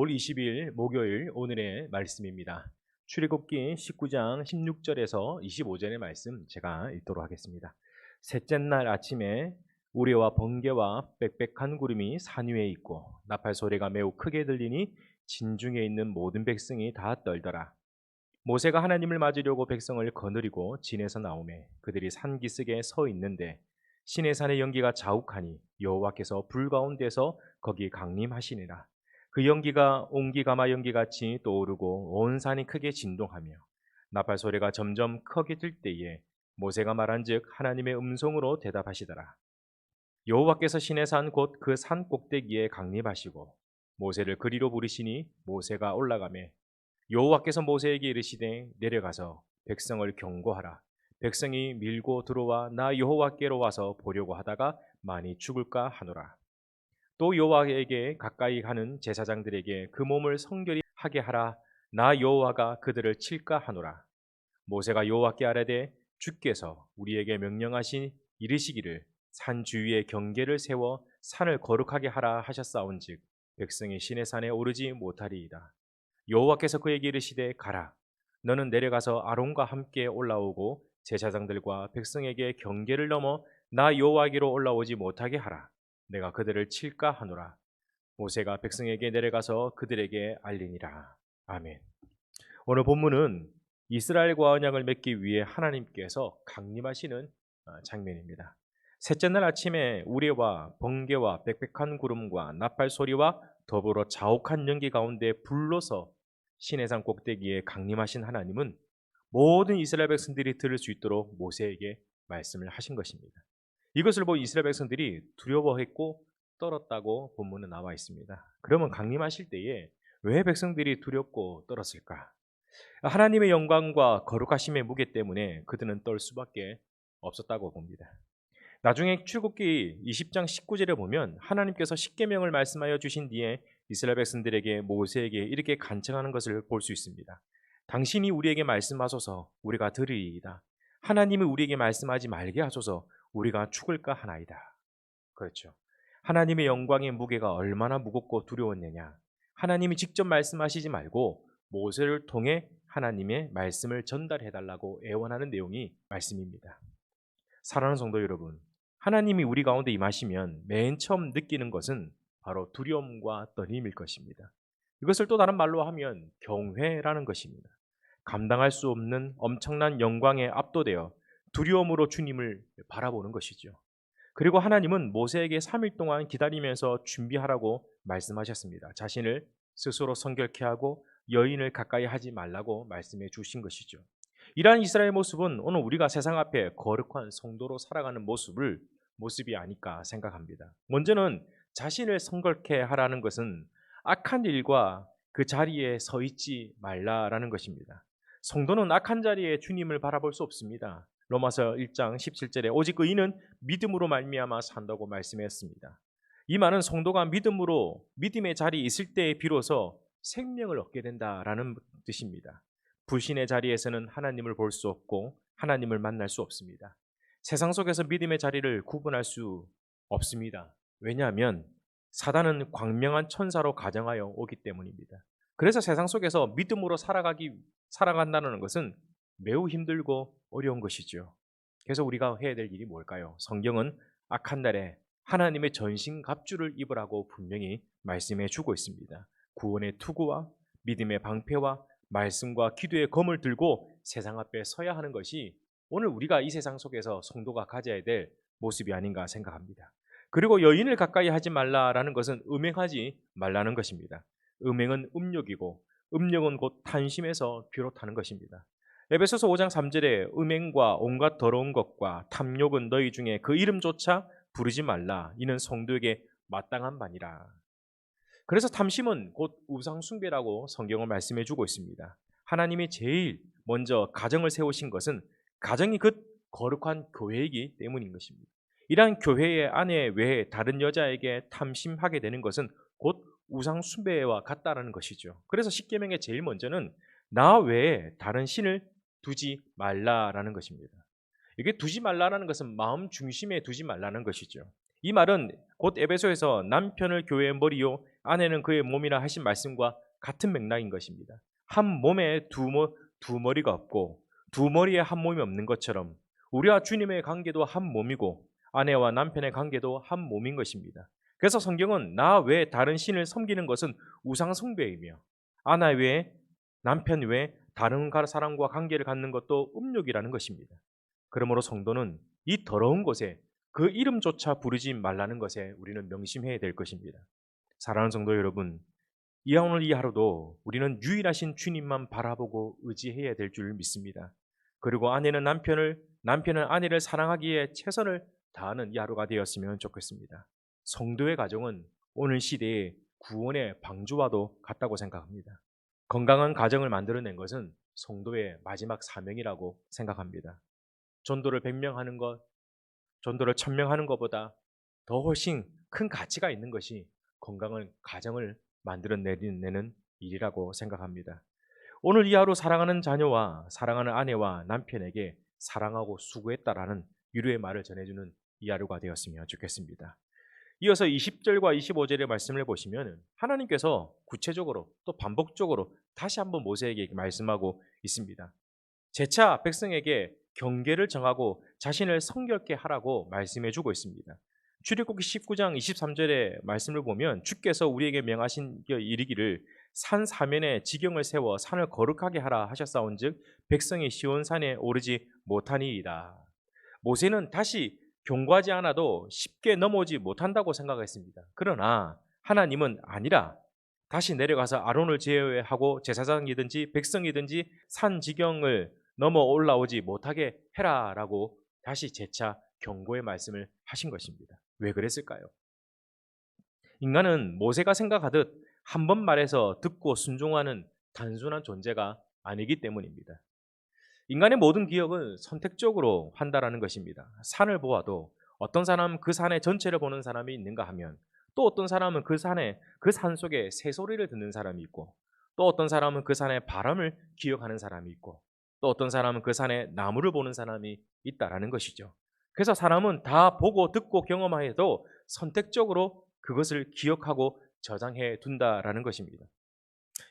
5월 20일 목요일 오늘의 말씀입니다. 출애굽기 19장 16절에서 25절의 말씀 제가 읽도록 하겠습니다. 셋째 날 아침에 우레와 번개와 빽빽한 구름이 산 위에 있고 나팔 소리가 매우 크게 들리니 진중에 있는 모든 백성이 다 떨더라. 모세가 하나님을 맞으려고 백성을 거느리고 진에서 나오매 그들이 산 기슭에 서 있는데 시내산의 연기가 자욱하니 여호와께서 불 가운데서 거기 강림하시니라. 그 연기가 옹기가마 연기같이 떠오르고 온 산이 크게 진동하며 나팔 소리가 점점 크게 들 때에 모세가 말한즉 하나님의 음성으로 대답하시더라. 여호와께서 시내산 곧 그 산 꼭대기에 강림하시고 모세를 그리로 부르시니 모세가 올라가매 여호와께서 모세에게 이르시되 내려가서 백성을 경고하라. 백성이 밀고 들어와 나 여호와께로 와서 보려고 하다가 많이 죽을까 하노라. 또 여호와에게 가까이 가는 제사장들에게 그 몸을 성결히 하게 하라. 나 여호와가 그들을 칠까 하노라. 모세가 여호와께 아뢰되 주께서 우리에게 명령하신 이르시기를 산 주위에 경계를 세워 산을 거룩하게 하라 하셨사온즉 백성이 시내산에 오르지 못하리이다. 여호와께서 그에게 이르시되 가라. 너는 내려가서 아론과 함께 올라오고 제사장들과 백성에게 경계를 넘어 나 여호와께로 올라오지 못하게 하라. 내가 그들을 칠까 하노라. 모세가 백성에게 내려가서 그들에게 알리니라. 아멘. 오늘 본문은 이스라엘과 언약을 맺기 위해 하나님께서 강림하시는 장면입니다. 셋째 날 아침에 우레와 번개와 빽빽한 구름과 나팔 소리와 더불어 자욱한 연기 가운데 불러서 시내산 꼭대기에 강림하신 하나님은 모든 이스라엘 백성들이 들을 수 있도록 모세에게 말씀을 하신 것입니다. 이것을 보고 이스라엘 백성들이 두려워했고 떨었다고 본문에 나와 있습니다. 그러면 강림하실 때에 왜 백성들이 두렵고 떨었을까? 하나님의 영광과 거룩하심의 무게 때문에 그들은 떨 수밖에 없었다고 봅니다. 나중에 출애굽기 20장 19절에 보면 하나님께서 십계명을 말씀하여 주신 뒤에 이스라엘 백성들에게 모세에게 이렇게 간청하는 것을 볼 수 있습니다. 당신이 우리에게 말씀하소서 우리가 들으리이다. 하나님이 우리에게 말씀하지 말게 하소서 우리가 죽을까 하나이다. 그렇죠. 하나님의 영광의 무게가 얼마나 무겁고 두려웠느냐. 하나님이 직접 말씀하시지 말고 모세를 통해 하나님의 말씀을 전달해달라고 애원하는 내용이 말씀입니다. 사랑하는 성도 여러분, 하나님이 우리 가운데 임하시면 맨 처음 느끼는 것은 바로 두려움과 떨림일 것입니다. 이것을 또 다른 말로 하면 경회라는 것입니다. 감당할 수 없는 엄청난 영광에 압도되어 두려움으로 주님을 바라보는 것이죠. 그리고 하나님은 모세에게 3일 동안 기다리면서 준비하라고 말씀하셨습니다. 자신을 스스로 성결케 하고 여인을 가까이 하지 말라고 말씀해 주신 것이죠. 이러한 이스라엘 모습은 오늘 우리가 세상 앞에 거룩한 성도로 살아가는 모습이 아닐까 생각합니다. 먼저는 자신을 성결케 하라는 것은 악한 일과 그 자리에 서 있지 말라라는 것입니다. 성도는 악한 자리에 주님을 바라볼 수 없습니다. 로마서 1장 17절에 오직 의인은 믿음으로 말미암아 산다고 말씀했습니다. 이 말은 성도가 믿음의 자리에 있을 때에 비로소 생명을 얻게 된다라는 뜻입니다. 불신의 자리에서는 하나님을 볼 수 없고 하나님을 만날 수 없습니다. 세상 속에서 믿음의 자리를 구분할 수 없습니다. 왜냐하면 사단은 광명한 천사로 가정하여 오기 때문입니다. 그래서 세상 속에서 믿음으로 살아간다는 것은 매우 힘들고 어려운 것이죠. 그래서 우리가 해야 될 일이 뭘까요? 성경은 악한 날에 하나님의 전신갑주를 입으라고 분명히 말씀해 주고 있습니다. 구원의 투구와 믿음의 방패와 말씀과 기도의 검을 들고 세상 앞에 서야 하는 것이 오늘 우리가 이 세상 속에서 성도가 가져야 될 모습이 아닌가 생각합니다. 그리고 여인을 가까이 하지 말라라는 것은 음행하지 말라는 것입니다. 음행은 음욕이고 음욕은 곧 탐심에서 비롯하는 것입니다. 에베소서 5장 3절에 음행과 온갖 더러운 것과 탐욕은 너희 중에 그 이름조차 부르지 말라. 이는 성도에게 마땅한 바니라. 그래서 탐심은 곧 우상 숭배라고 성경은 말씀해 주고 있습니다. 하나님이 제일 먼저 가정을 세우신 것은 가정이 그 거룩한 교회이기 때문인 것입니다. 이러한 교회의 아내 외에 다른 여자에게 탐심하게 되는 것은 곧 우상 숭배와 같다라는 것이죠. 그래서 십계명의 제일 먼저는 나 외에 다른 신을 두지 말라라는 것입니다. 이게 두지 말라라는 것은 마음 중심에 두지 말라는 것이죠. 이 말은 곧 에베소에서 남편을 교회의 머리요 아내는 그의 몸이라 하신 말씀과 같은 맥락인 것입니다. 한 몸에 두 머리가 없고 두 머리에 한 몸이 없는 것처럼 우리와 주님의 관계도 한 몸이고 아내와 남편의 관계도 한 몸인 것입니다. 그래서 성경은 나 외에 다른 신을 섬기는 것은 우상 숭배이며 아내 외에 남편 외에 다른 사람과 관계를 갖는 것도 음욕이라는 것입니다. 그러므로 성도는 이 더러운 곳에 그 이름조차 부르지 말라는 것에 우리는 명심해야 될 것입니다. 사랑하는 성도 여러분, 오늘 이 하루도 우리는 유일하신 주님만 바라보고 의지해야 될 줄 믿습니다. 그리고 아내는 남편은 아내를 사랑하기에 최선을 다하는 이 하루가 되었으면 좋겠습니다. 성도의 가정은 오늘 시대의 구원의 방주와도 같다고 생각합니다. 건강한 가정을 만들어낸 것은 성도의 마지막 사명이라고 생각합니다. 전도를 100명 하는 것, 전도를 1000명 하는 것보다 더 훨씬 큰 가치가 있는 것이 건강한 가정을 만들어내는 일이라고 생각합니다. 오늘 이 하루 사랑하는 자녀와 사랑하는 아내와 남편에게 사랑하고 수고했다라는 위로의 말을 전해주는 이 하루가 되었으면 좋겠습니다. 이어서 20절과 25절의 말씀을 보시면 하나님께서 구체적으로 또 반복적으로 다시 한번 모세에게 말씀하고 있습니다. 재차 백성에게 경계를 정하고 자신을 성결케 하라고 말씀해 주고 있습니다. 출애굽기 19장 23절의 말씀을 보면 주께서 우리에게 명하신 이르기를 산 사면에 지경을 세워 산을 거룩하게 하라 하셨사온즉 백성이 시온산에 오르지 못하니이다. 모세는 다시 경고하지 않아도 쉽게 넘어오지 못한다고 생각했습니다. 그러나 하나님은 아니라 다시 내려가서 아론을 제외하고 제사장이든지 백성이든지 산 지경을 넘어 올라오지 못하게 해라라고 다시 재차 경고의 말씀을 하신 것입니다. 왜 그랬을까요? 인간은 모세가 생각하듯 한 번 말해서 듣고 순종하는 단순한 존재가 아니기 때문입니다. 인간의 모든 기억은 선택적으로 한다라는 것입니다. 산을 보아도 어떤 사람은 그 산의 전체를 보는 사람이 있는가 하면 또 어떤 사람은 그 산 속에 새소리를 듣는 사람이 있고 또 어떤 사람은 그 산의 바람을 기억하는 사람이 있고 또 어떤 사람은 그 산의 나무를 보는 사람이 있다라는 것이죠. 그래서 사람은 다 보고 듣고 경험하여도 선택적으로 그것을 기억하고 저장해 둔다라는 것입니다.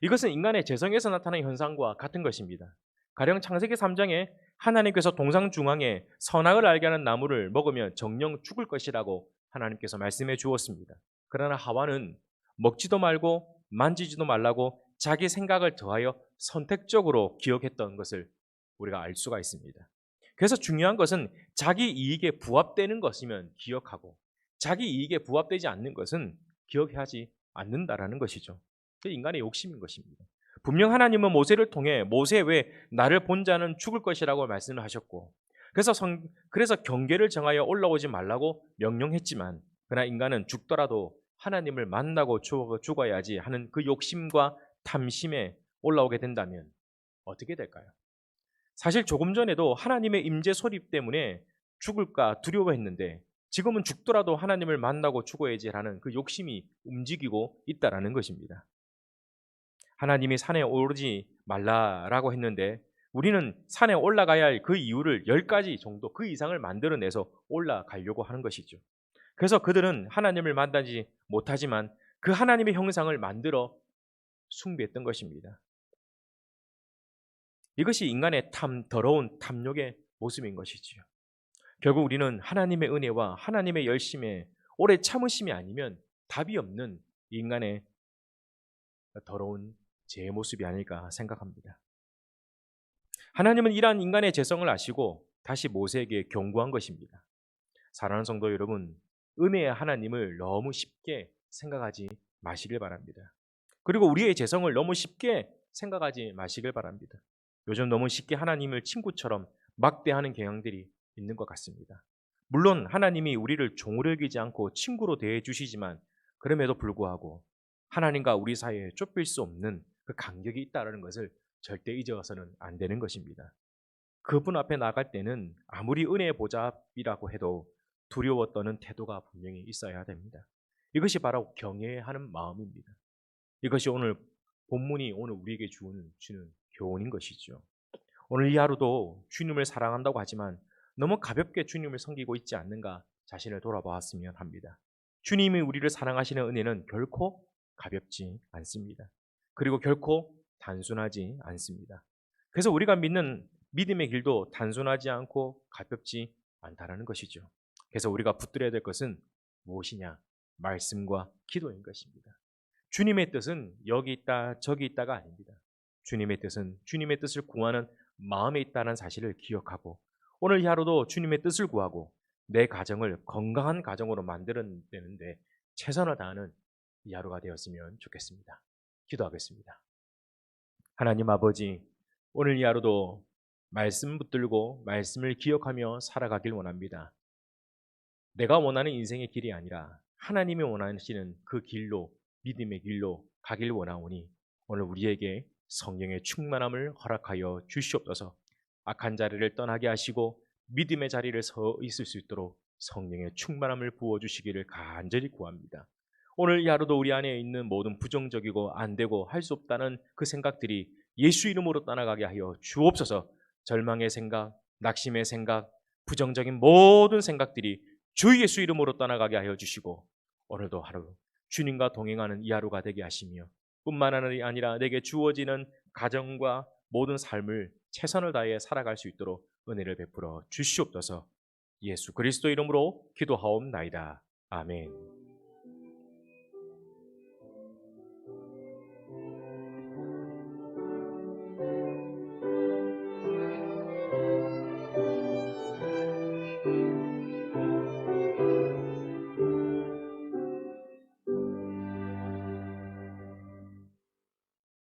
이것은 인간의 재성에서 나타나는 현상과 같은 것입니다. 가령 창세기 3장에 하나님께서 동상 중앙에 선악을 알게 하는 나무를 먹으면 정령 죽을 것이라고 하나님께서 말씀해 주었습니다. 그러나 하와는 먹지도 말고 만지지도 말라고 자기 생각을 더하여 선택적으로 기억했던 것을 우리가 알 수가 있습니다. 그래서 중요한 것은 자기 이익에 부합되는 것이면 기억하고 자기 이익에 부합되지 않는 것은 기억하지 않는다라는 것이죠. 그 인간의 욕심인 것입니다. 분명 하나님은 모세를 통해 모세 외 나를 본 자는 죽을 것이라고 말씀을 하셨고 그래서 경계를 정하여 올라오지 말라고 명령했지만 그러나 인간은 죽더라도 하나님을 만나고 죽어야지 하는 그 욕심과 탐심에 올라오게 된다면 어떻게 될까요? 사실 조금 전에도 하나님의 임재 소립 때문에 죽을까 두려워했는데 지금은 죽더라도 하나님을 만나고 죽어야지라는 그 욕심이 움직이고 있다라는 것입니다. 하나님이 산에 오르지 말라라고 했는데 우리는 산에 올라가야 할 그 이유를 10가지 정도 그 이상을 만들어내서 올라가려고 하는 것이죠. 그래서 그들은 하나님을 만나지 못하지만 그 하나님의 형상을 만들어 숭배했던 것입니다. 이것이 인간의 더러운 탐욕의 모습인 것이지요. 결국 우리는 하나님의 은혜와 하나님의 열심에 오래 참으심이 아니면 답이 없는 인간의 더러운 제 모습이 아닐까 생각합니다. 하나님은 이러한 인간의 죄성을 아시고 다시 모세에게 경고한 것입니다. 사랑하는 성도 여러분, 은혜의 하나님을 너무 쉽게 생각하지 마시길 바랍니다. 그리고 우리의 죄성을 너무 쉽게 생각하지 마시길 바랍니다. 요즘 너무 쉽게 하나님을 친구처럼 막대하는 경향들이 있는 것 같습니다. 물론 하나님이 우리를 종으로 여기지 않고 친구로 대해 주시지만 그럼에도 불구하고 하나님과 우리 사이에 좁힐 수 없는 그 간격이 있다는 것을 절대 잊어서는 안 되는 것입니다. 그분 앞에 나갈 때는 아무리 은혜의 보좌이라고 해도 두려워 떠는 태도가 분명히 있어야 됩니다. 이것이 바로 경외하는 마음입니다. 이것이 오늘 본문이 오늘 우리에게 주는 교훈인 것이죠. 오늘 이 하루도 주님을 사랑한다고 하지만 너무 가볍게 주님을 섬기고 있지 않는가 자신을 돌아보았으면 합니다. 주님이 우리를 사랑하시는 은혜는 결코 가볍지 않습니다. 그리고 결코 단순하지 않습니다. 그래서 우리가 믿는 믿음의 길도 단순하지 않고 가볍지 않다는 것이죠. 그래서 우리가 붙들어야 될 것은 무엇이냐? 말씀과 기도인 것입니다. 주님의 뜻은 여기 있다 저기 있다가 아닙니다. 주님의 뜻은 주님의 뜻을 구하는 마음에 있다는 사실을 기억하고 오늘 이 하루도 주님의 뜻을 구하고 내 가정을 건강한 가정으로 만들어내는데 최선을 다하는 이 하루가 되었으면 좋겠습니다. 기도하겠습니다. 하나님 아버지, 오늘 이 하루도 말씀 붙들고 말씀을 기억하며 살아가길 원합니다. 내가 원하는 인생의 길이 아니라 하나님이 원하시는 그 길로, 믿음의 길로 가길 원하오니 오늘 우리에게 성령의 충만함을 허락하여 주시옵소서. 악한 자리를 떠나게 하시고 믿음의 자리를 서 있을 수 있도록 성령의 충만함을 부어주시기를 간절히 구합니다. 오늘 이 하루도 우리 안에 있는 모든 부정적이고 안 되고 할 수 없다는 그 생각들이 예수 이름으로 떠나가게 하여 주옵소서. 절망의 생각, 낙심의 생각, 부정적인 모든 생각들이 주 예수 이름으로 떠나가게 하여 주시고 오늘도 하루 주님과 동행하는 이 하루가 되게 하시며 뿐만 아니라 내게 주어지는 가정과 모든 삶을 최선을 다해 살아갈 수 있도록 은혜를 베풀어 주시옵소서. 예수 그리스도 이름으로 기도하옵나이다. 아멘.